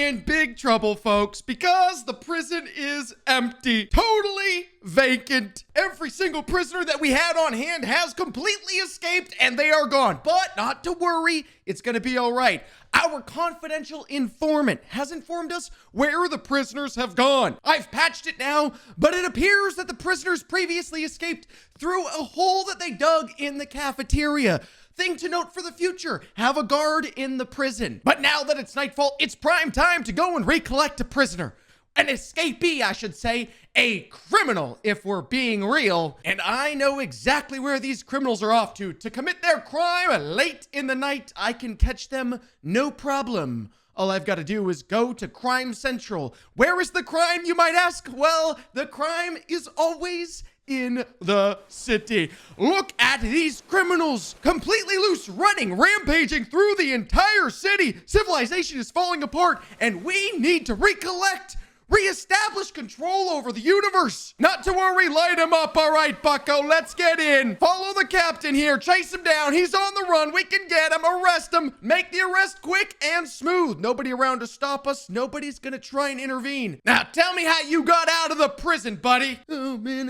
in big trouble, folks, because the prison is empty. Totally vacant. Every single prisoner that we had on hand has completely escaped and they are gone. But not to worry, it's gonna be all right. Our confidential informant has informed us where the prisoners have gone. I've patched it now, but it appears that the prisoners previously escaped through a hole that they dug in the cafeteria. Thing to note for the future, have a guard in the prison. But now that it's nightfall, it's prime time to go and recollect a prisoner. An escapee, I should say. A criminal, if we're being real. And I know exactly where these criminals are off to commit their crime late in the night. I can catch them, no problem. All I've got to do is go to Crime Central. Where is the crime, you might ask? Well, the crime is always in the city. Look at these criminals, completely loose, running, rampaging through the entire city. Civilization is falling apart, and we need to recollect, reestablish control over the universe. Not to worry, light him up. All right, bucko, let's get in. Follow the captain here, chase him down. He's on the run. We can get him, arrest him. Make the arrest quick and smooth. Nobody around to stop us. Nobody's gonna try and intervene. Now, tell me how you got out of the prison, buddy. Oh, man.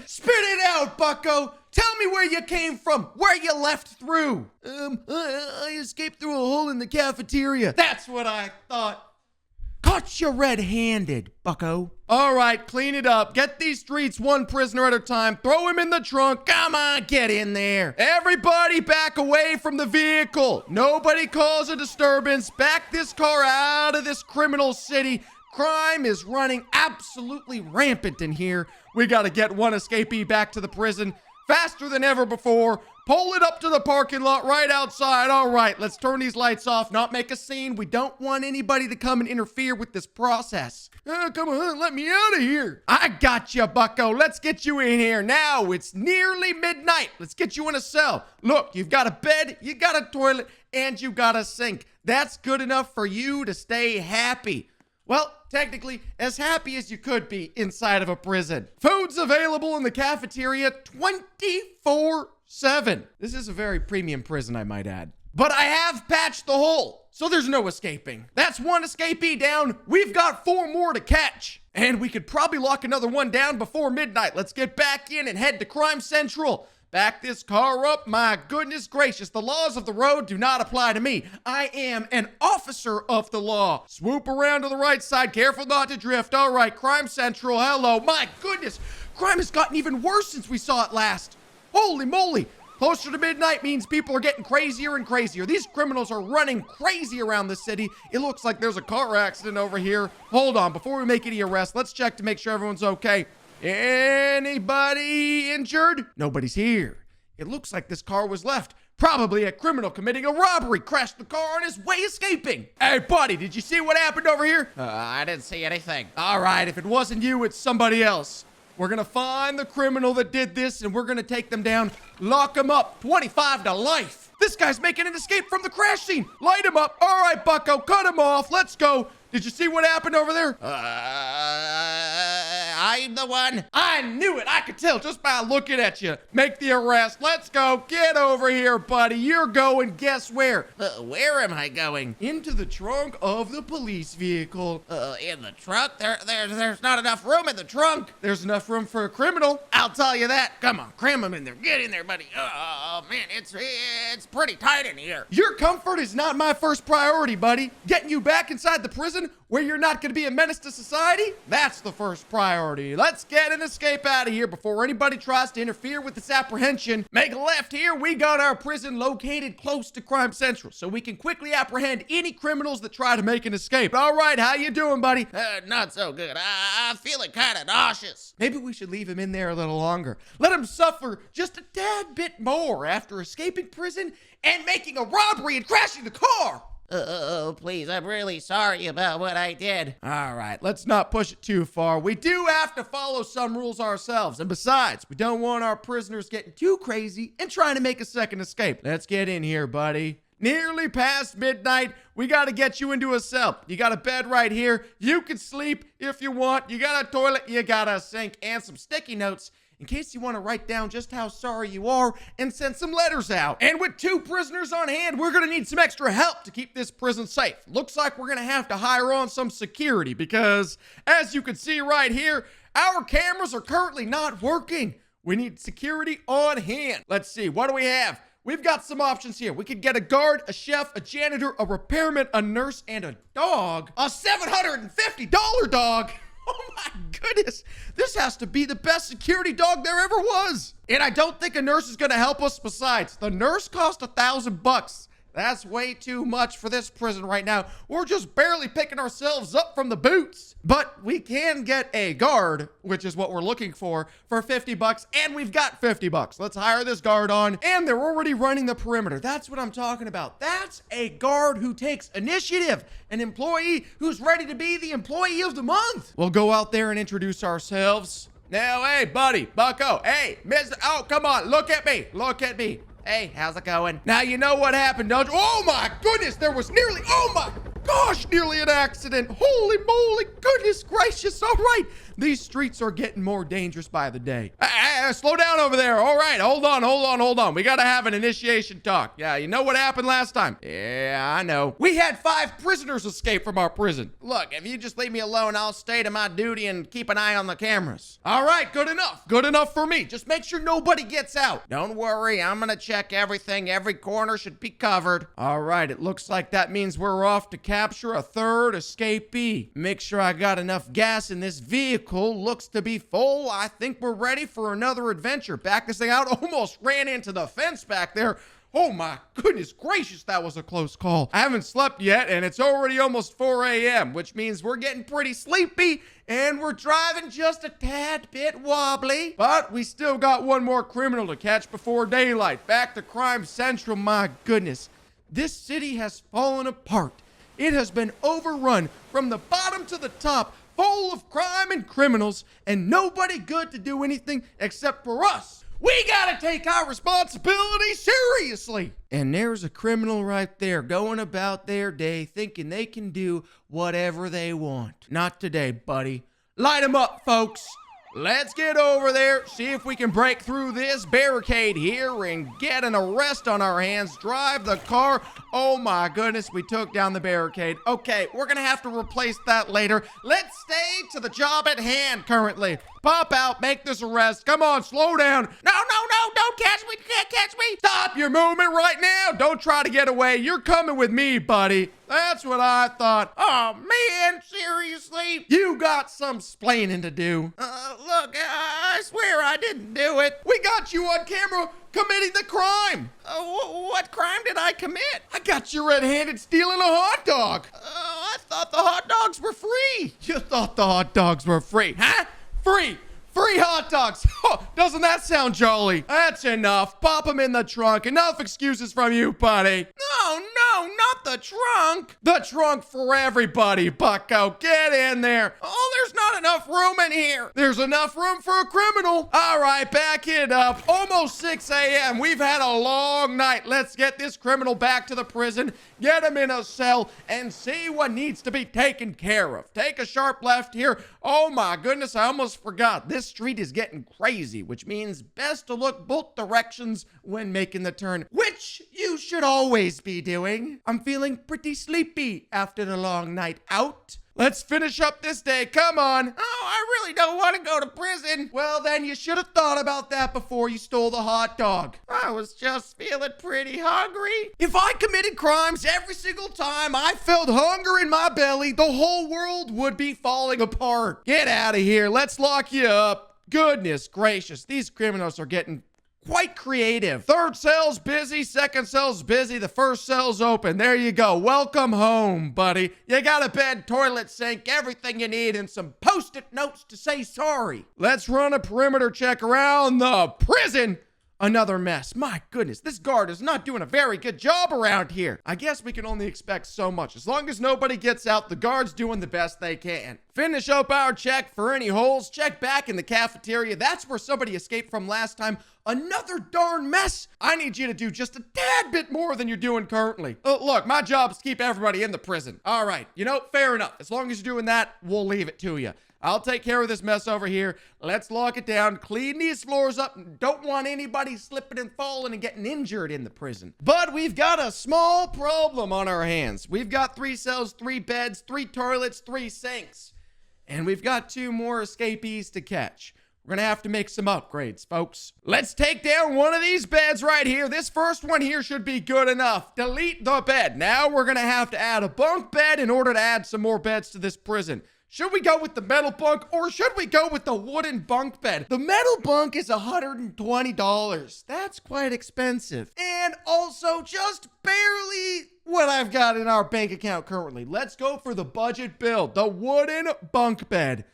Spit it out, bucko. Tell me where you came from, where you left through. I escaped through a hole in the cafeteria. That's what I thought. Caught you red-handed, bucko. All right, clean it up. Get these streets one prisoner at a time. Throw him in the trunk. Come on, get in there. Everybody back away from the vehicle. Nobody cause a disturbance. Back this car out of this criminal city. Crime is running absolutely rampant in here. We gotta get one escapee back to the prison faster than ever before. Pull it up to the parking lot right outside. All right, let's turn these lights off, not make a scene. We don't want anybody to come and interfere with this process. Come on, let me out of here. I got you, bucko. Let's get you in here. Now, it's nearly midnight. Let's get you in a cell. Look, you've got a bed, you got a toilet, and you got a sink. That's good enough for you to stay happy. Well, technically, as happy as you could be inside of a prison. Food's available in the cafeteria 24/7. This is a very premium prison, I might add. But I have patched the hole, so there's no escaping. That's one escapee down. We've got 4 more to catch. And we could probably lock another one down before midnight. Let's get back in and head to Crime Central. Back this car up. My goodness gracious, the laws of the road do not apply to me. I am an officer of the law. Swoop around to the right side. Careful not to drift. All right, Crime Central. Hello. My goodness, crime has gotten even worse since we saw it last. Holy moly. Closer to midnight means people are getting crazier and crazier. These criminals are running crazy around the city. It looks like there's a car accident over here. Hold on, before we make any arrests, let's check to make sure everyone's okay. Anybody injured? Nobody's here. It looks like this car was left. Probably a criminal committing a robbery. Crashed the car on his way escaping. Hey, buddy, did you see what happened over here? I didn't see anything. All right, if it wasn't you, it's somebody else. We're gonna find the criminal that did this, and we're gonna take them down, lock them up, 25 to life. This guy's making an escape from the crash scene. Light him up. All right, bucko, cut him off. Let's go. Did you see what happened over there? I'm the one. I knew it. I could tell just by looking at you. Make the arrest. Let's go. Get over here, buddy. You're going guess where? Where am I going? Into the trunk of the police vehicle. In the trunk? There's not enough room in the trunk. There's enough room for a criminal. I'll tell you that. Come on, cram him in there. Get in there, buddy. Oh, man, it's pretty tight in here. Your comfort is not my first priority, buddy. Getting you back inside the prison where you're not going to be a menace to society, that's the first priority. Let's get an escape out of here before anybody tries to interfere with this apprehension. Make a left here. We got our prison located close to Crime Central, so we can quickly apprehend any criminals that try to make an escape. All right, how you doing, buddy? Not so good. I'm feeling kind of nauseous. Maybe we should leave him in there a little longer. Let him suffer just a tad bit more after escaping prison and making a robbery and crashing the car. Oh, please, I'm really sorry about what I did. All right, let's not push it too far. We do have to follow some rules ourselves. And besides, we don't want our prisoners getting too crazy and trying to make a second escape. Let's get in here, buddy. Nearly past midnight. We got to get you into a cell. You got a bed right here. You can sleep if you want. You got a toilet, you got a sink, and some sticky notes in case you want to write down just how sorry you are and send some letters out. And with 2 prisoners on hand, we're gonna need some extra help to keep this prison safe. Looks like we're gonna have to hire on some security because, as you can see right here, our cameras are currently not working. We need security on hand. Let's see, what do we have? We've got some options here. We could get a guard, a chef, a janitor, a repairman, a nurse, and a dog. A $750 dog. Oh my goodness. This has to be the best security dog there ever was. And I don't think a nurse is gonna help us. Besides, the nurse cost $1,000. That's way too much for this prison right now. We're just barely picking ourselves up from the boots. But we can get a guard, which is what we're looking for $50, and we've got $50. Let's hire this guard on, and they're already running the perimeter. That's what I'm talking about. That's a guard who takes initiative, an employee who's ready to be the employee of the month. We'll go out there and introduce ourselves. Now, hey, buddy, bucko. Hey, Mr. Oh, come on, look at me. Look at me. Hey, how's it going? Now, you know what happened, don't you? Oh my goodness, there was nearly, oh my gosh, nearly an accident. Holy moly, goodness gracious. All right, these streets are getting more dangerous by the day. Slow down over there. All right, hold on. We gotta have an initiation talk. Yeah, you know what happened last time? Yeah, I know. We had 5 prisoners escape from our prison. Look, if you just leave me alone, I'll stay to my duty and keep an eye on the cameras. All right, good enough. Good enough for me. Just make sure nobody gets out. Don't worry, I'm gonna check everything. Every corner should be covered. All right, it looks like that means we're off to capture a 3rd escapee. Make sure I got enough gas in this vehicle. Looks to be full. I think we're ready for another adventure. Back this thing out. Almost ran into the fence back there. Oh my goodness gracious, that was a close call. I haven't slept yet, and it's already almost 4 a.m., which means we're getting pretty sleepy, and we're driving just a tad bit wobbly. But we still got one more criminal to catch before daylight. Back to Crime Central. My goodness. This city has fallen apart. It has been overrun from the bottom to the top, full of crime and criminals, and nobody good to do anything except for us. We gotta take our responsibility seriously. And there's a criminal right there going about their day thinking they can do whatever they want. Not today, buddy. Light 'em up, folks. Let's get over there, see if we can break through this barricade here and get an arrest on our hands. Drive the car. Oh my goodness, we took down the barricade. Okay, we're gonna have to replace that later. Let's stay to the job at hand currently. Pop out, make this arrest. Come on, slow down. No, don't catch me, can't catch me. Stop your movement right now. Don't try to get away. You're coming with me, buddy. That's what I thought. Oh man, seriously? You got some splaining to do. Look, I swear I didn't do it. We got you on camera committing the crime. What crime did I commit? I got you red-handed stealing a hot dog. I thought the hot dogs were free. You thought the hot dogs were free, huh? Free hot dogs. Oh, doesn't that sound jolly? That's enough. Pop them in the trunk. Enough excuses from you, buddy. No, not the trunk. The trunk for everybody, bucko. Get in there. Oh, there's not enough room in here. There's enough room for a criminal. All right, back it up. Almost 6 a.m. We've had a long night. Let's get this criminal back to the prison, get him in a cell, and see what needs to be taken care of. Take a sharp left here. Oh my goodness, I almost forgot. This street is getting crazy, which means best to look both directions when making the turn, which you should always be doing. I'm feeling pretty sleepy after the long night out. Let's finish up this day. Come on. Oh, I really don't want to go to prison. Well, then you should have thought about that before you stole the hot dog. I was just feeling pretty hungry. If I committed crimes every single time I felt hunger in my belly, the whole world would be falling apart. Get out of here. Let's lock you up. Goodness gracious, these criminals are getting quite creative. 3rd cell's busy, 2nd cell's busy, the 1st cell's open. There you go. Welcome home, buddy. You got a bed, toilet, sink, everything you need, and some post-it notes to say sorry. Let's run a perimeter check around the prison. Another mess. My goodness, this guard is not doing a very good job around here. I guess we can only expect so much. As long as nobody gets out, the guard's doing the best they can. Finish up our check for any holes. Check back in the cafeteria. That's where somebody escaped from last time. Another darn mess. I need you to do just a tad bit more than you're doing currently. Look, my job is to keep everybody in the prison. All right, fair enough. As long as you're doing that, we'll leave it to you. I'll take care of this mess over here. Let's lock it down, clean these floors up. Don't want anybody slipping and falling and getting injured in the prison. But we've got a small problem on our hands. We've got 3 cells, 3 beds, 3 toilets, 3 sinks. And we've got 2 more escapees to catch. We're gonna have to make some upgrades, folks. Let's take down one of these beds right here. This first one here should be good enough. Delete the bed. Now we're gonna have to add a bunk bed in order to add some more beds to this prison. Should we go with the metal bunk or should we go with the wooden bunk bed? The metal bunk is $120. That's quite expensive. And also just barely what I've got in our bank account currently. Let's go for the budget build, the wooden bunk bed.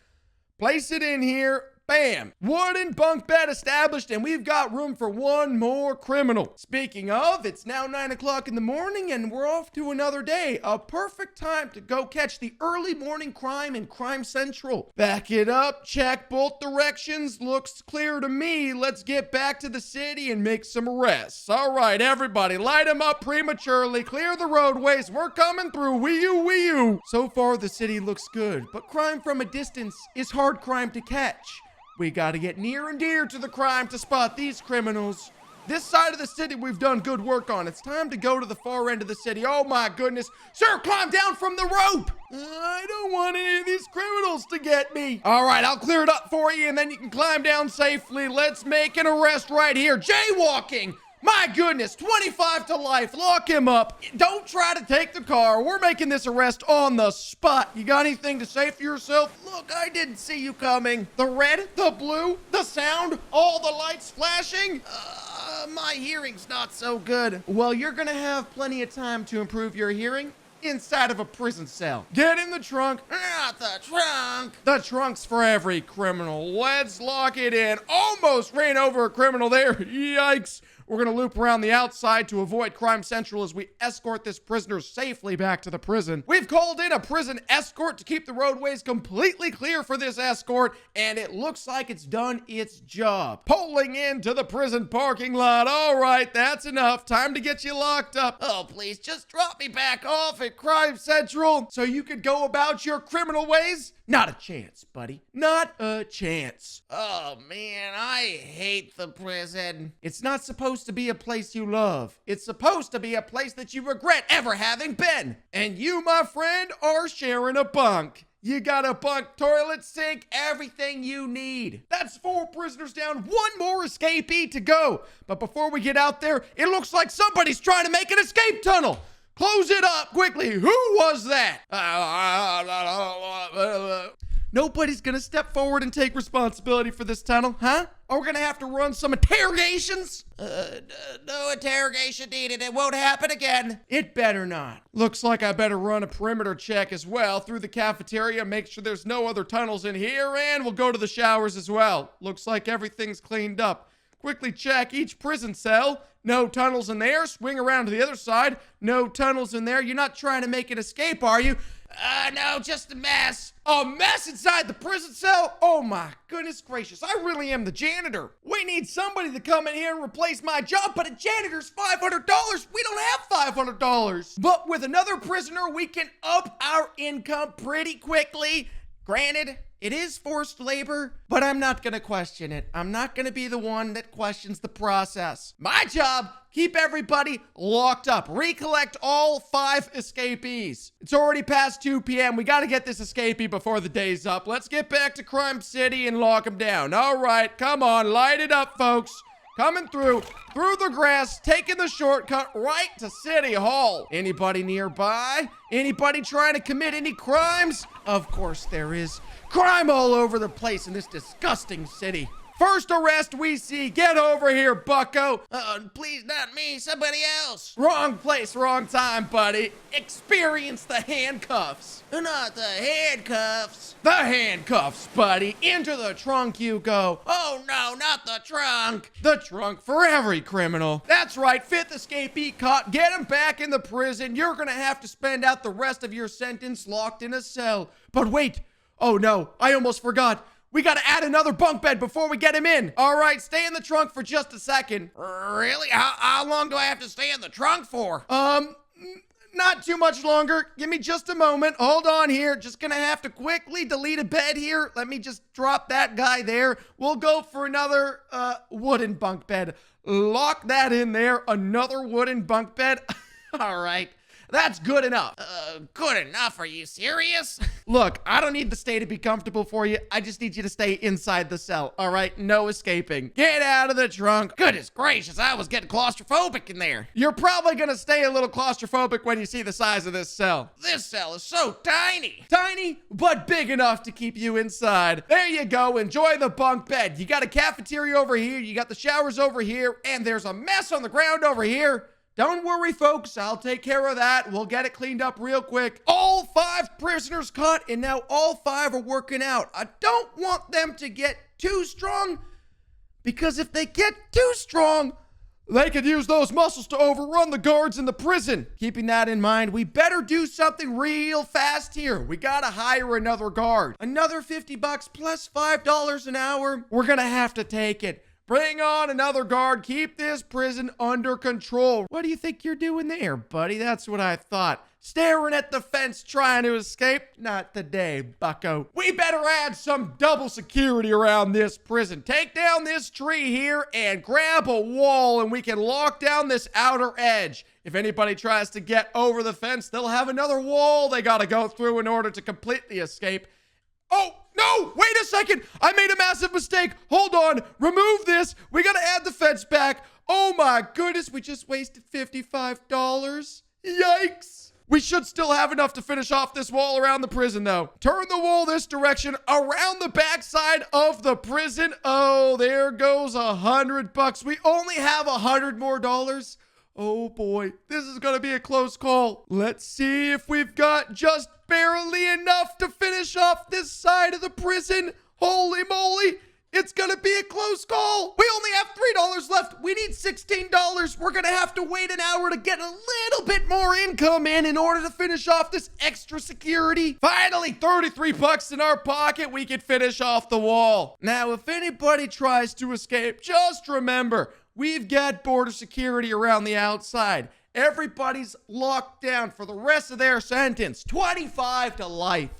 Place it in here. Bam! Wooden bunk bed established, and we've got room for 1 more criminal. Speaking of, it's now 9 o'clock in the morning, and we're off to another day. A perfect time to go catch the early morning crime in Crime Central. Back it up, check both directions. Looks clear to me. Let's get back to the city and make some arrests. All right, everybody, light them up prematurely. Clear the roadways. We're coming through. Wee-oo, wee-oo. So far, the city looks good, but crime from a distance is hard crime to catch. We gotta get near and dear to the crime to spot these criminals. This side of the city we've done good work on. It's time to go to the far end of the city. Oh my goodness. Sir, climb down from the rope. I don't want any of these criminals to get me. All right, I'll clear it up for you and then you can climb down safely. Let's make an arrest right here. Jaywalking. My goodness, 25 to life. Lock him up. Don't try to take the car. We're making this arrest on the spot. You got anything to say for yourself? Look, I didn't see you coming. The red, the blue, the sound, all the lights flashing. My hearing's not so good. Well, you're gonna have plenty of time to improve your hearing inside of a prison cell. Get in the trunk. Not the trunk. The trunk's for every criminal. Let's lock it in. Almost ran over a criminal there. Yikes. We're going to loop around the outside to avoid Crime Central as we escort this prisoner safely back to the prison. We've called in a prison escort to keep the roadways completely clear for this escort, and it looks like it's done its job. Pulling into the prison parking lot. All right, that's enough. Time to get you locked up. Oh, please, just drop me back off at Crime Central so you could go about your criminal ways? Not a chance, buddy. Not a chance. Oh, man, I hate the prison. It's not supposed to be a place you love. It's supposed to be a place that you regret ever having been. And you, my friend, are sharing a bunk. You got a bunk, toilet, sink, everything you need. That's 4 prisoners down, 1 more escapee to go. But before we get out there, it looks like somebody's trying to make an escape tunnel. Close it up quickly. Who was that? Nobody's gonna step forward and take responsibility for this tunnel, huh? Are we gonna have to run some interrogations? No interrogation needed. It won't happen again. It better not. Looks like I better run a perimeter check as well through the cafeteria, make sure there's no other tunnels in here, and we'll go to the showers as well. Looks like everything's cleaned up. Quickly check each prison cell. No tunnels in there. Swing around to the other side. No tunnels in there. You're not trying to make an escape, are you? No, just a mess. A mess inside the prison cell? Oh my goodness gracious. I really am the janitor. We need somebody to come in here and replace my job, but a janitor's $500. We don't have $500. But with another prisoner, we can up our income pretty quickly. Granted, it is forced labor, but I'm not gonna question it. I'm not gonna be the one that questions the process. My job, keep everybody locked up. Recollect all 5 escapees. It's already past 2 p.m. We gotta get this escapee before the day's up. Let's get back to Crime City and lock him down. All right, come on, light it up, folks. Coming through the grass, taking the shortcut right to City Hall. Anybody nearby? Anybody trying to commit any crimes? Of course there is. Crime all over the place in this disgusting city. First arrest we see. Get over here, bucko. Please, not me. Somebody else. Wrong place, wrong time, buddy. Experience the handcuffs. Not the handcuffs. The handcuffs, buddy. Into the trunk you go. Oh, no, not the trunk. The trunk for every criminal. That's right, 5th escapee caught. Get him back in the prison. You're gonna have to spend out the rest of your sentence locked in a cell. But wait, Oh no, I almost forgot. We gotta add another bunk bed before we get him in. All right, stay in the trunk for just a second. Really? How long do I have to stay in the trunk for? Not too much longer. Give me just a moment. Hold on here. Just gonna have to quickly delete a bed here. Let me just drop that guy there. We'll go for another wooden bunk bed. Lock that in there. Another wooden bunk bed. All right. That's good enough. Good enough. Are you serious? Look, I don't need to stay to be comfortable for you. I just need you to stay inside the cell, all right? No escaping. Get out of the trunk. Goodness gracious, I was getting claustrophobic in there. You're probably gonna stay a little claustrophobic when you see the size of this cell. This cell is so tiny. Tiny, but big enough to keep you inside. There you go. Enjoy the bunk bed. You got a cafeteria over here. You got the showers over here. And there's a mess on the ground over here. Don't worry, folks. I'll take care of that. We'll get it cleaned up real quick. All 5 prisoners caught, and now all 5 are working out. I don't want them to get too strong, because if they get too strong, they could use those muscles to overrun the guards in the prison. Keeping that in mind, we better do something real fast here. We gotta hire another guard. Another $50 plus $5 an hour. We're gonna have to take it. Bring on another guard. Keep this prison under control. What do you think you're doing there, buddy? That's what I thought. Staring at the fence trying to escape? Not today, bucko. We better add some double security around this prison. Take down this tree here and grab a wall, and we can lock down this outer edge. If anybody tries to get over the fence, they'll have another wall they gotta go through in order to completely escape. Oh, no, wait a second. I made a massive mistake. Hold on. Remove this. We got to add the fence back. Oh my goodness. We just wasted $55. Yikes. We should still have enough to finish off this wall around the prison, though. Turn the wall this direction around the backside of the prison. Oh, there goes $100. We only have $100 more. Oh boy, this is gonna be a close call. Let's see if we've got just barely enough to finish off this side of the prison. Holy moly, it's gonna be a close call. We only have $3 left. We need $16. We're gonna have to wait an hour to get a little bit more income in order to finish off this extra security. Finally, $33 in our pocket. We can finish off the wall. Now, if anybody tries to escape, just remember, we've got border security around the outside. Everybody's locked down for the rest of their sentence. 25 to life.